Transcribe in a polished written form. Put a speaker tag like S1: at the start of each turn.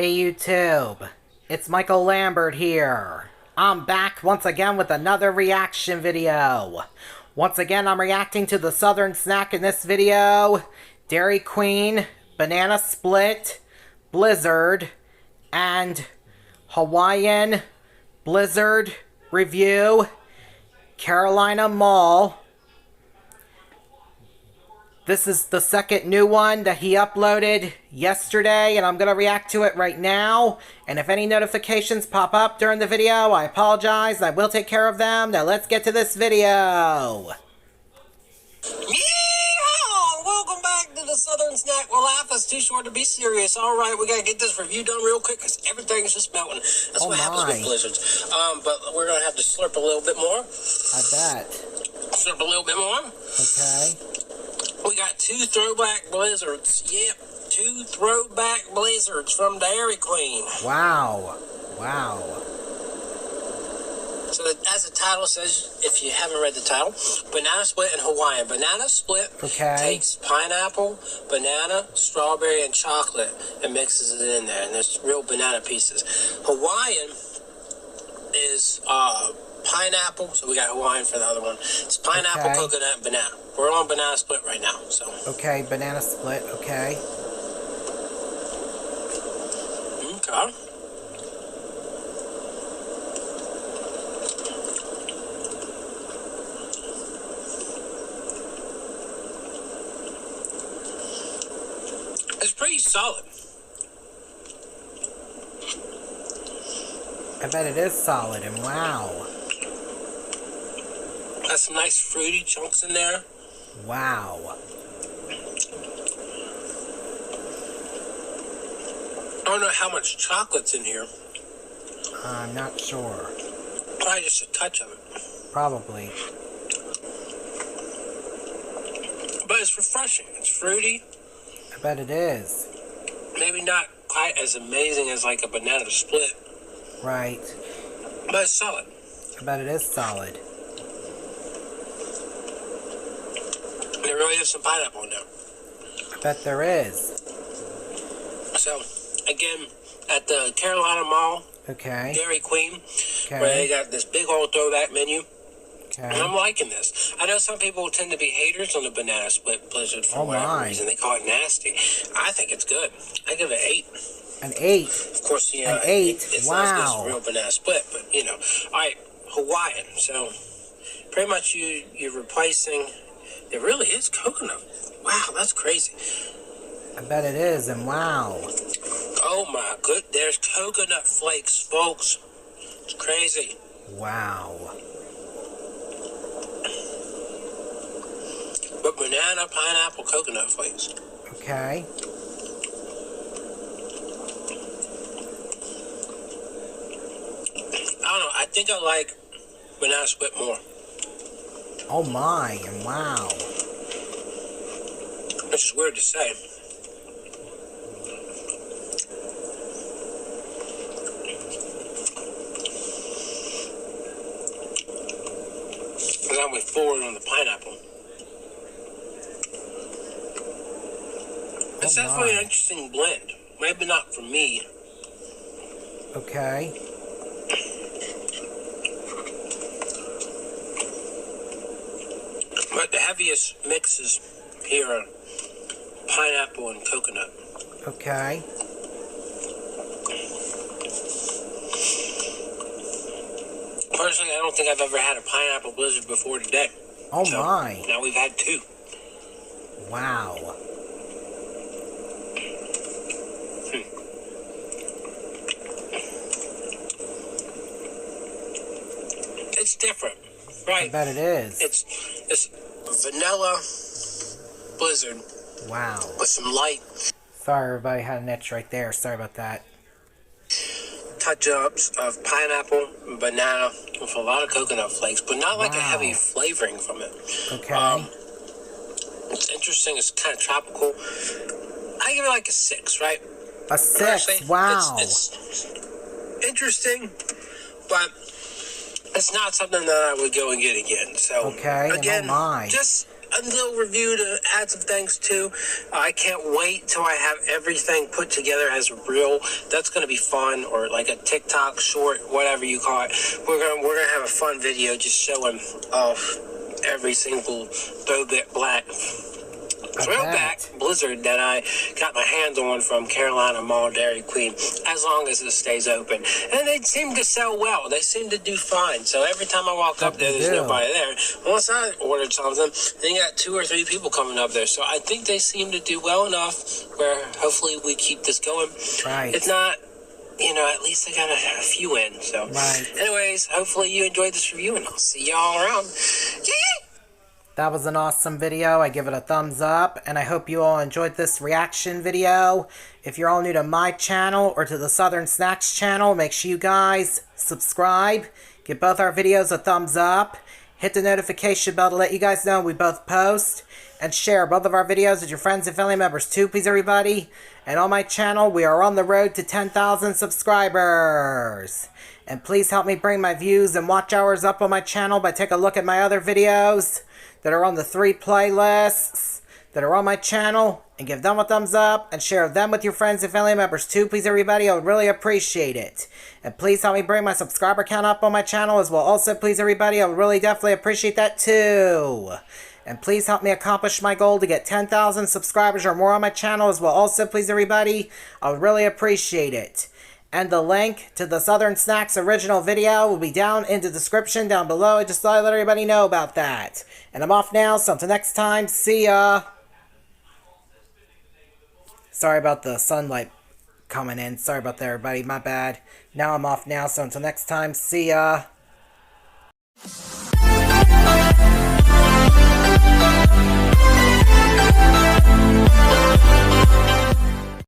S1: Hey YouTube, it's Michael Lambert here. I'm back once again with another reaction video. Once again, I'm reacting to the Southern snack in this video. Dairy Queen, Banana Split, Blizzard, and Hawaiian Blizzard review, Carolina Mall. This is the second new one that he uploaded yesterday, and I'm going to react to it right now. And if any notifications pop up during the video, I apologize. I will take care of them. Now let's get to this video.
S2: Yeehaw! Welcome back to the Southern Snack. Well, life is too short to be serious. All right, we got to get this review done real quick because everything's just melting. That's what happens with blizzards. But we're going to have to slurp a little bit more.
S1: I bet.
S2: Slurp a little bit more.
S1: Okay.
S2: We got two throwback blizzards. Yep, two throwback blizzards from Dairy Queen.
S1: Wow. Wow.
S2: So as the title says, if you haven't read the title, Banana Split and Hawaiian. Banana Split takes pineapple, banana, strawberry, and chocolate and mixes it in there. And there's real banana pieces. Hawaiian is pineapple, so we got Hawaiian for the other one. It's pineapple, coconut, and banana. We're on Banana Split right now, so.
S1: Okay, Banana Split, okay.
S2: Okay. It's pretty solid.
S1: I bet it is solid, and wow.
S2: Got some nice fruity chunks in there.
S1: Wow.
S2: I don't know how much chocolate's in here.
S1: I'm not sure.
S2: Probably just a touch of it.
S1: Probably.
S2: But it's refreshing. It's fruity.
S1: I bet it is.
S2: Maybe not quite as amazing as like a banana split.
S1: Right.
S2: But it's solid.
S1: I bet it is solid.
S2: There really is some pineapple in there.
S1: I bet there is.
S2: So, again, at the Carolina Mall, Dairy Queen, where they got this big old throwback menu. And I'm liking this. I know some people tend to be haters on the Banana Split Blizzard for whatever reason. They call it nasty. I think it's good. I give it 8.
S1: An 8?
S2: Of course, yeah.
S1: An 8?
S2: It's not as good as a real Banana Split, but, you know. All right, Hawaiian. So, pretty much you're replacing... It really is coconut. Wow, that's crazy.
S1: I bet it is, and wow.
S2: Oh my good, there's coconut flakes, folks. It's crazy.
S1: Wow.
S2: But banana, pineapple, coconut flakes.
S1: Okay.
S2: I don't know, I think I like Banana Split more.
S1: Oh my, and wow.
S2: Which is weird to say. Because I went forward on the pineapple. It's definitely an interesting blend. Maybe not for me.
S1: Okay.
S2: But the heaviest mixes here are pineapple and coconut.
S1: Okay.
S2: Personally, I don't think I've ever had a pineapple blizzard before today.
S1: Oh my.
S2: Now we've had 2.
S1: Wow.
S2: It's different, right?
S1: I bet it is.
S2: It's vanilla blizzard.
S1: Wow.
S2: With some light.
S1: Sorry, everybody had an itch right there. Sorry about that.
S2: Touch-ups of pineapple and banana with a lot of coconut flakes, but not like a heavy flavoring from it.
S1: Okay.
S2: It's interesting. It's kind of tropical. I give it like a 6, right?
S1: A 6? Wow.
S2: It's interesting, but it's not something that I would go and get again. So
S1: again,
S2: just a little review to add some things to. I can't wait till I have everything put together as a reel. That's going to be fun, or like a TikTok short, whatever you call it. We're gonna have a fun video just showing off every single throwback blizzard that I got my hands on from Carolina Mall Dairy Queen, as long as it stays open. And they seem to sell well. They seem to do fine. So every time I walk up there, there's nobody there. Once I ordered something, they got 2 or 3 people coming up there. So I think they seem to do well enough where hopefully we keep this going.
S1: Right.
S2: If not, at least I got a few in. So anyways, hopefully you enjoyed this review, and I'll see y'all around. Yay!
S1: That was an awesome video. I give it a thumbs up, and I hope you all enjoyed this reaction video. If you're all new to my channel or to the Southern Snacks channel, make sure you guys subscribe, give both our videos a thumbs up, hit the notification bell to let you guys know we both post, and share both of our videos with your friends and family members too, please everybody. And on my channel, we are on the road to 10,000 subscribers. And please help me bring my views and watch hours up on my channel by taking a look at my other videos that are on the 3 playlists that are on my channel, and give them a thumbs up and share them with your friends and family members too, please everybody. I would really appreciate it. And please help me bring my subscriber count up on my channel as well also, please everybody. I would really definitely appreciate that too. And please help me accomplish my goal to get 10,000 subscribers or more on my channel as well also, please everybody. I would really appreciate it. And the link to the Southern Snacks original video will be down in the description down below. I just thought I'd let everybody know about that. And I'm off now, so until next time, see ya! Sorry about the sunlight coming in. Sorry about that, everybody. My bad. Now I'm off now, so until next time, see ya!